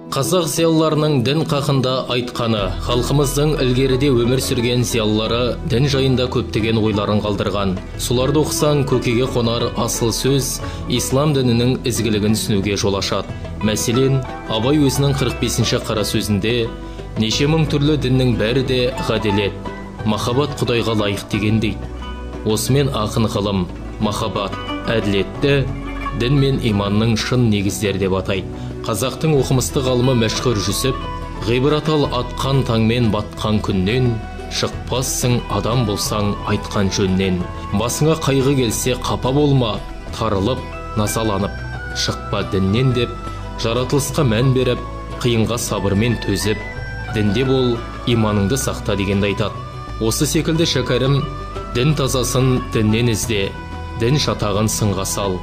Қазақ зиялыларының дін қақында айтқаны, халқымыздың ілгеріде өмір сүрген зиялылары дін жайында көптеген ойларын қалдырған. Соларды оқысаң, көкеге қонар асыл сөз ислам дінінің ізгілігін түсінуге жол ашады. Мәселен, Абай өзінің 45-ші қара сөзінде неше мың түрлі діннің бәрі де ғаделет, махаббат Құдайға лайық деген дейді. Осымен ақын ғылым, махаббат, әділетті дін мен иманның шын негіздері деп атайды. Қазақтың оқымысты ғалымы Мәшһүр Жүсіп, ғибрат ал атқан таңмен батқан күннен, шықпассың адам болсаң айтқан жөннен. Басыңа қайғы келсе қапа болма, тарылып, назаланып, шықпа діннен деп, жаратылысқа мән беріп, қиынға сабырмен төзіп, дінде бол, иманыңды сақта дегенді айтады. Осы секілді шәкәрім, дін тазасын діннен ізде, дін шатағын сынға сал.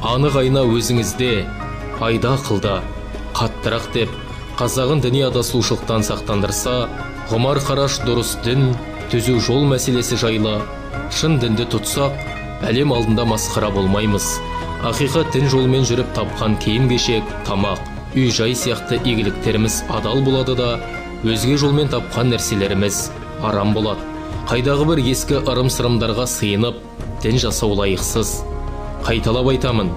Анық айна өзіңізде, айда қылда, қаттырақ деп, қазағын діни адасушылықтан сақтандырса, ғұмар қараш дұрыс дін, түзу жол мәселесі жайлы, шын дінді тұтсақ, әлем алдында масқара болмаймыз. Ақиқат дін жолмен жүріп тапқан киім-кешек, тамақ, үй-жай сияқты игіліктеріміз адал болады да, өзге жолмен тапқан нәрселеріміз арам болады. Қайдағы бір ескі ырым-сырымдарға сыйынып, дін жасау лайықсыз. Қайталап айтамын,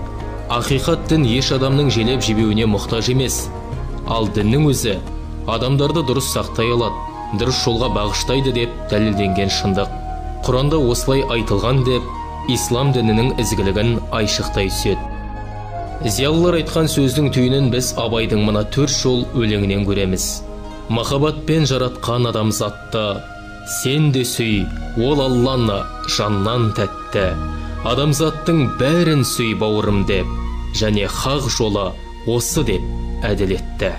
ақиқат дін еш адамның желеп жебеуіне мұқтаж емес. Ал діннің өзі адамдарды дұрыс сақтай алады, дұрыс жолға бағыштайды деп дәлелденген шындық. Құранда осылай айтылған деп, ислам дінінің ізгілігін айшықтай түседі. Зиялылар айтқан сөздің түйінін біз Абайдың мына 4 жол өлеңінен көреміз. Махаббатпен жаратқан адамзатты, сен де сүй, ол Алланы жаннан тәтті. Адамзаттың бәрін сүй бауырым деп, және хақ жолы осы деп әділетті.